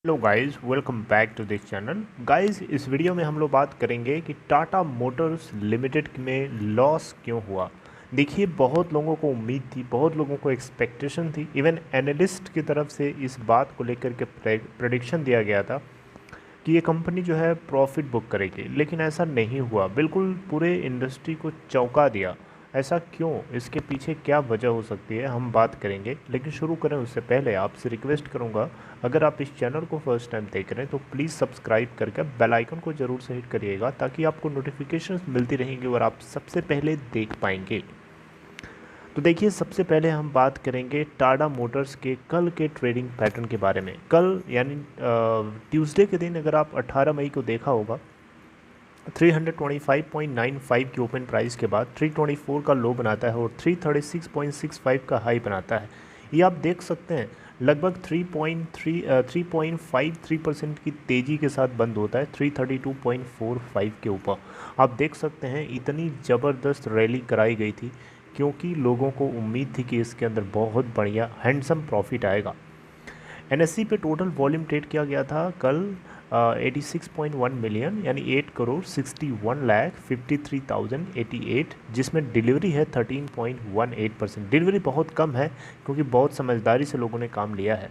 Hello guys, welcome back to this channel. Guys, इस video में हम लोग बात करेंगे कि टाटा मोटर्स लिमिटेड में लॉस क्यों हुआ। देखिए, बहुत लोगों को उम्मीद थी, बहुत लोगों को एक्सपेक्टेशन थी, इवन एनालिस्ट की तरफ से इस बात को लेकर के प्रेडिक्शन दिया गया था कि ये कंपनी जो है प्रॉफिट बुक करेगी, लेकिन ऐसा नहीं हुआ। बिल्कुल पूरे इंडस्ट्री को चौंका दिया। ऐसा क्यों, इसके पीछे क्या वजह हो सकती है, हम बात करेंगे। लेकिन शुरू करें उससे पहले आपसे रिक्वेस्ट करूंगा, अगर आप इस चैनल को फर्स्ट टाइम देख रहे हैं तो प्लीज़ सब्सक्राइब करके बेल आइकन को ज़रूर से हिट करिएगा, ताकि आपको नोटिफिकेशंस मिलती रहेंगी और आप सबसे पहले देख पाएंगे। तो देखिए, सबसे पहले हम बात करेंगे टाटा मोटर्स के कल के ट्रेडिंग पैटर्न के बारे में। कल यानी ट्यूसडे के दिन अगर आप 18 मई को देखा होगा, 325.95 की ओपन प्राइस के बाद 324 का लो बनाता है और 336.65 का हाई बनाता है। ये आप देख सकते हैं, लगभग 3.53% की तेज़ी के साथ बंद होता है 332.45 के ऊपर। आप देख सकते हैं इतनी ज़बरदस्त रैली कराई गई थी, क्योंकि लोगों को उम्मीद थी कि इसके अंदर बहुत बढ़िया हैंडसम प्रॉफिट आएगा। एनएससी पे टोटल वॉल्यूम ट्रेड किया गया था कल 86.1 मिलियन, यानी 8,61,53,088, जिसमें डिलीवरी है 13.18%। डिलीवरी बहुत कम है, क्योंकि बहुत समझदारी से लोगों ने काम लिया है।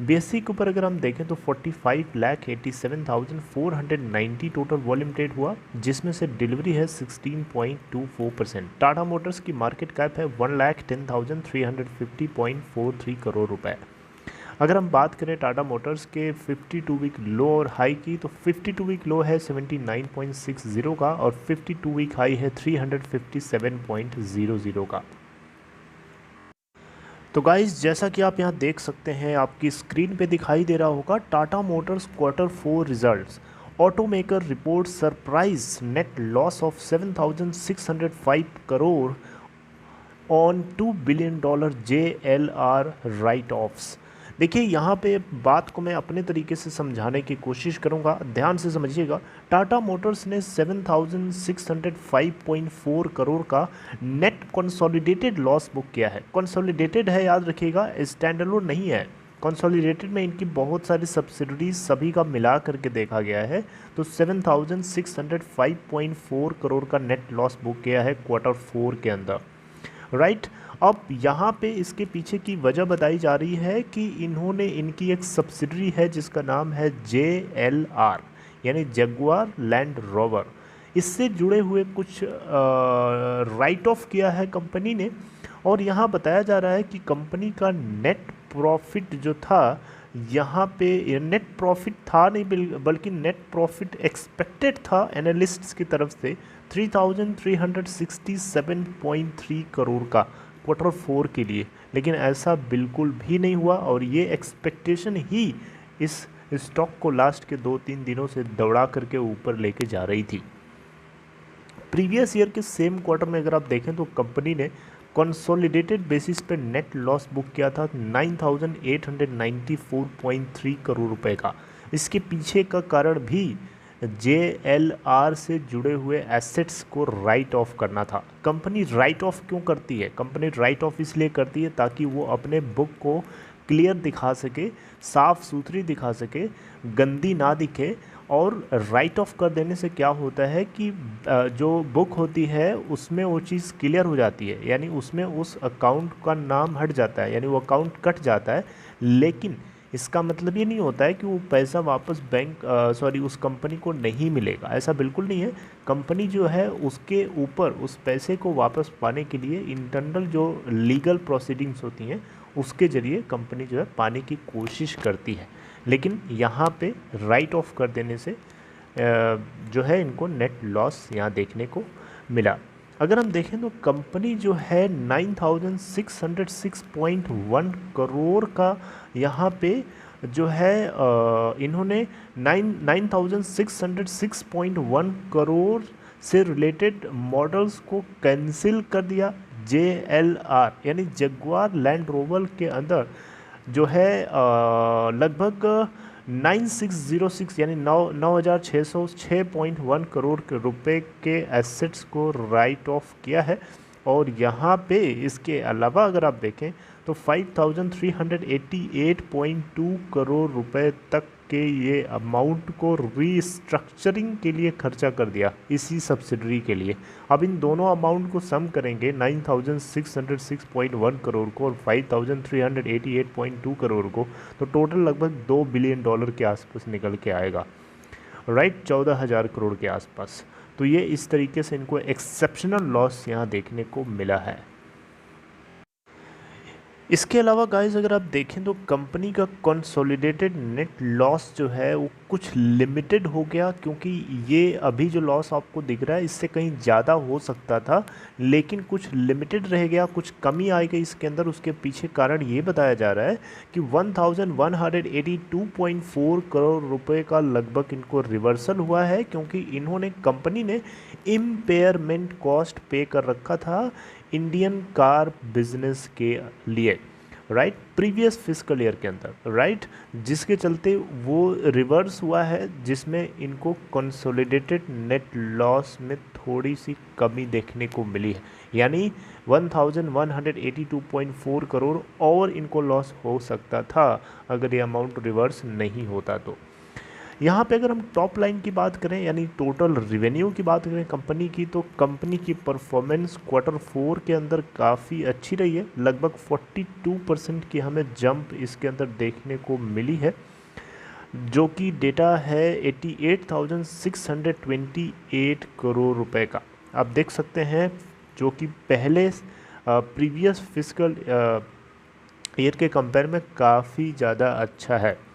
बीएससी के ऊपर अगर हम देखें तो 45,87,490 टोटल वॉल्यूम ट्रेड हुआ, जिसमें से डिलीवरी है 16.24%। टाटा मोटर्स की मार्केट कैप है 1,10,350.43 करोड़ रुपए। अगर हम बात करें टाटा मोटर्स के 52 वीक लो और हाई की, तो 52 वीक लो है 79.60 का और 52 वीक हाई है 357.00 का। तो गाइस, जैसा कि आप यहाँ देख सकते हैं, आपकी स्क्रीन पे दिखाई दे रहा होगा Tata Motors Q4 results. Automaker report surprise net loss of 7,605 crore on $2 billion JLR right offs. देखिए, यहाँ पे बात को मैं अपने तरीके से समझाने की कोशिश करूँगा, ध्यान से समझिएगा। टाटा मोटर्स ने 7,605.4 करोड़ का नेट कंसोलिडेटेड लॉस बुक किया है। कंसोलिडेटेड है, याद रखिएगा, स्टैंडअलोन नहीं है। कंसोलिडेटेड में इनकी बहुत सारी सब्सिडरीज सभी का मिला करके देखा गया है। तो 7,605.4 करोड़ का नेट लॉस बुक किया है Q4 के अंदर, राइट। अब यहाँ पे इसके पीछे की वजह बताई जा रही है कि इन्होंने, इनकी एक सब्सिडरी है जिसका नाम है JLR, यानी जगुआर लैंड रोवर, इससे जुड़े हुए कुछ राइट ऑफ किया है कंपनी ने। और यहाँ बताया जा रहा है कि कंपनी का नेट प्रॉफिट जो था, यहाँ पे नेट प्रॉफिट था नहीं, बल्कि नेट प्रॉफिट एक्सपेक्टेड था एनालिस्ट्स की तरफ से 3,367.3 करोड़ का Q4 के लिए, लेकिन ऐसा बिल्कुल भी नहीं हुआ। और ये एक्सपेक्टेशन ही इस स्टॉक को लास्ट के 2-3 दिनों से दौड़ा करके ऊपर लेके जा रही थी। प्रीवियस ईयर के सेम क्वार्टर में अगर आप देखें तो कंपनी ने कंसोलिडेटेड बेसिस पे नेट लॉस बुक किया था 9,894.3 करोड़ रुपए का। इसके पीछे का कारण भी JLR से जुड़े हुए एसेट्स को राइट ऑफ करना था। कंपनी राइट ऑफ क्यों करती है? कंपनी राइट ऑफ इसलिए करती है ताकि वो अपने बुक को क्लियर दिखा सके, साफ़ सुथरी दिखा सके, गंदी ना दिखे। और राइट ऑफ कर देने से क्या होता है कि जो बुक होती है उसमें वो चीज़ क्लियर हो जाती है, यानी उसमें उस अकाउंट का नाम हट जाता है, यानी वो अकाउंट कट जाता है। लेकिन इसका मतलब ये नहीं होता है कि वो पैसा वापस उस कंपनी को नहीं मिलेगा, ऐसा बिल्कुल नहीं है। कंपनी जो है उसके ऊपर उस पैसे को वापस पाने के लिए इंटरनल जो लीगल प्रोसीडिंग्स होती हैं, उसके ज़रिए कंपनी जो है पाने की कोशिश करती है। लेकिन यहाँ पे राइट ऑफ कर देने से जो है इनको नेट लॉस यहाँ देखने को मिला। अगर हम देखें तो कंपनी जो है 9,606.1 करोड़ का यहाँ पे जो है इन्होंने 9,606.1 करोड़ से रिलेटेड मॉडल्स को कैंसिल कर दिया। JLR यानी जगुआर लैंड रोवर के अंदर जो है लगभग 9,606 यानी 9,606.1 करोड़ के रुपए के एसेट्स को राइट ऑफ किया है। और यहाँ पे इसके अलावा अगर आप देखें तो 5388.2 करोड़ रुपए तक के ये अमाउंट को रीस्ट्रक्चरिंग के लिए खर्चा कर दिया इसी सब्सिडरी के लिए। अब इन दोनों अमाउंट को सम करेंगे 9606.1 करोड़ को और 5388.2 करोड़ को, तो टोटल लगभग $2 बिलियन के आसपास निकल के आएगा, राइट, 14,000 करोड़ के आसपास। तो ये इस तरीके से इनको एक्सेप्शनल लॉस यहाँ देखने को मिला है। इसके अलावा गाइस अगर आप देखें तो कंपनी का कंसोलिडेटेड नेट लॉस जो है वो कुछ लिमिटेड हो गया, क्योंकि ये अभी जो लॉस आपको दिख रहा है इससे कहीं ज़्यादा हो सकता था, लेकिन कुछ लिमिटेड रह गया, कुछ कमी आई गई इसके अंदर। उसके पीछे कारण ये बताया जा रहा है कि 1182.4 करोड़ रुपए का लगभग इनको रिवर्सल हुआ है, क्योंकि इन्होंने कंपनी ने इम्पेयरमेंट कॉस्ट पे कर रखा था इंडियन कार बिजनेस के लिए, राइट, प्रीवियस फिस्कल ईयर के अंदर, राइट, जिसके चलते वो रिवर्स हुआ है, जिसमें इनको कंसोलिडेटेड नेट लॉस में थोड़ी सी कमी देखने को मिली है। यानी 1182.4 करोड़ और इनको लॉस हो सकता था अगर ये अमाउंट रिवर्स नहीं होता तो। यहाँ पे अगर हम टॉप लाइन की बात करें यानी टोटल रिवेन्यू की बात करें कंपनी की, तो कंपनी की परफॉर्मेंस Q4 के अंदर काफ़ी अच्छी रही है। लगभग 42% की हमें जंप इसके अंदर देखने को मिली है, जो कि डेटा है 88,628 करोड़ रुपए का। आप देख सकते हैं, जो कि पहले प्रीवियस फिस्कल ईयर के कंपेयर में काफ़ी ज़्यादा अच्छा है।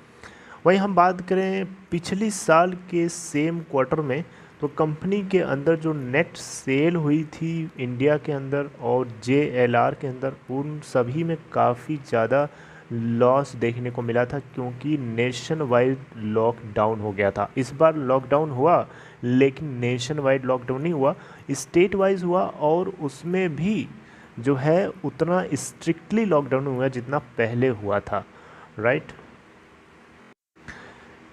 वहीं हम बात करें पिछली साल के सेम क्वार्टर में, तो कंपनी के अंदर जो नेट सेल हुई थी इंडिया के अंदर और JLR के अंदर, उन सभी में काफ़ी ज़्यादा लॉस देखने को मिला था, क्योंकि नेशन वाइड लॉकडाउन हो गया था। इस बार लॉकडाउन हुआ, लेकिन नेशन वाइड लॉकडाउन नहीं हुआ, स्टेट वाइज हुआ, और उसमें भी जो है उतना स्ट्रिक्टली लॉकडाउन हुआ जितना पहले हुआ था, राइट।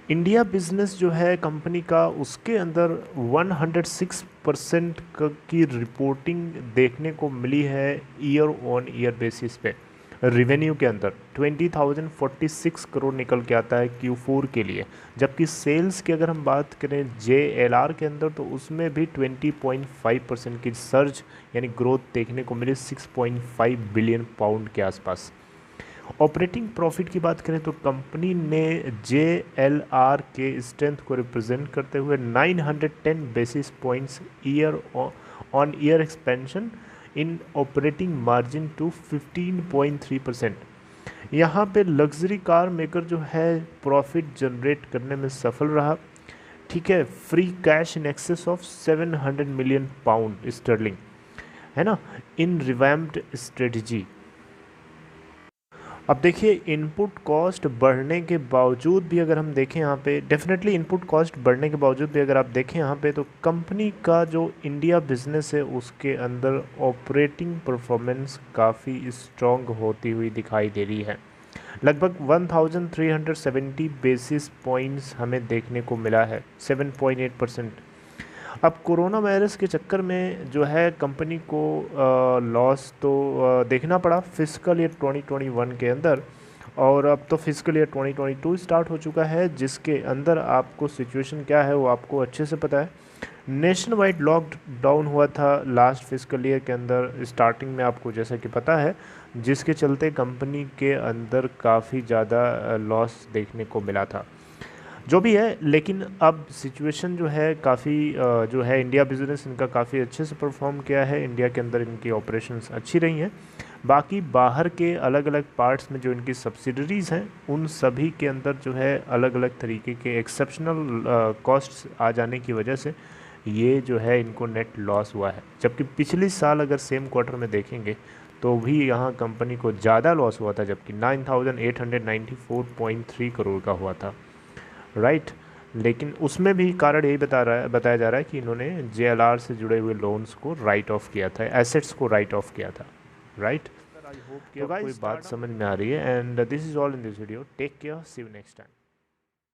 इंडिया बिजनेस जो है कंपनी का, उसके अंदर 106% की रिपोर्टिंग देखने को मिली है ईयर ऑन ईयर बेसिस पे। रिवेन्यू के अंदर 20,046 करोड़ निकल के आता है Q4 के लिए, जबकि सेल्स की अगर हम बात करें JLR के अंदर, तो उसमें भी 20.5% की सर्ज यानी ग्रोथ देखने को मिली 6.5 बिलियन पाउंड के आसपास। ऑपरेटिंग प्रॉफिट की बात करें तो कंपनी ने JLR के स्ट्रेंथ को रिप्रेजेंट करते हुए 910 basis points year on year expansion in operating margin to 15.3%। यहाँ पे लग्जरी कार मेकर जो है प्रॉफिट जनरेट करने में सफल रहा, ठीक है, free cash in excess of 700 million pound sterling, है ना, इन रिवैम्प्ड स्ट्रेटजी। अब देखिए इनपुट कॉस्ट बढ़ने के बावजूद भी अगर हम देखें यहाँ पे, डेफिनेटली इनपुट कॉस्ट बढ़ने के बावजूद भी अगर आप देखें यहाँ पे, तो कंपनी का जो इंडिया बिजनेस है उसके अंदर ऑपरेटिंग परफॉर्मेंस काफ़ी स्ट्रॉन्ग होती हुई दिखाई दे रही है। लगभग 1370 बेसिस पॉइंट्स हमें देखने को मिला है, 7.8%। अब कोरोना वायरस के चक्कर में जो है कंपनी को लॉस तो देखना पड़ा फिस्कल ईयर 2021 के अंदर, और अब तो फिस्कल ईयर 2022 स्टार्ट हो चुका है, जिसके अंदर आपको सिचुएशन क्या है वो आपको अच्छे से पता है। नेशन वाइड लॉकडाउन हुआ था लास्ट फिस्कल ईयर के अंदर स्टार्टिंग में, आपको जैसा कि पता है, जिसके चलते कंपनी के अंदर काफ़ी ज़्यादा लॉस देखने को मिला था। जो भी है, लेकिन अब सिचुएशन जो है काफ़ी जो है इंडिया बिजनेस इनका काफ़ी अच्छे से परफॉर्म किया है, इंडिया के अंदर इनकी ऑपरेशंस अच्छी रही हैं। बाकी बाहर के अलग अलग पार्ट्स में जो इनकी सब्सिडरीज़ हैं उन सभी के अंदर जो है अलग अलग तरीके के एक्सेप्शनल कॉस्ट्स आ जाने की वजह से ये जो है इनको नेट लॉस हुआ है। जबकि पिछले साल अगर सेम क्वार्टर में देखेंगे तो भी यहाँ कंपनी को ज़्यादा लॉस हुआ था, जबकि 9,894.3 करोड़ का हुआ था, राइट। लेकिन उसमें भी कारण यही बताया जा रहा है कि इन्होंने JLR से जुड़े हुए लोन्स को राइट ऑफ किया था, एसेट्स को राइट ऑफ किया था, राइट। आई होप कि कोई बात समझ में आ रही है। And this is all in this video. Take care, see you next time.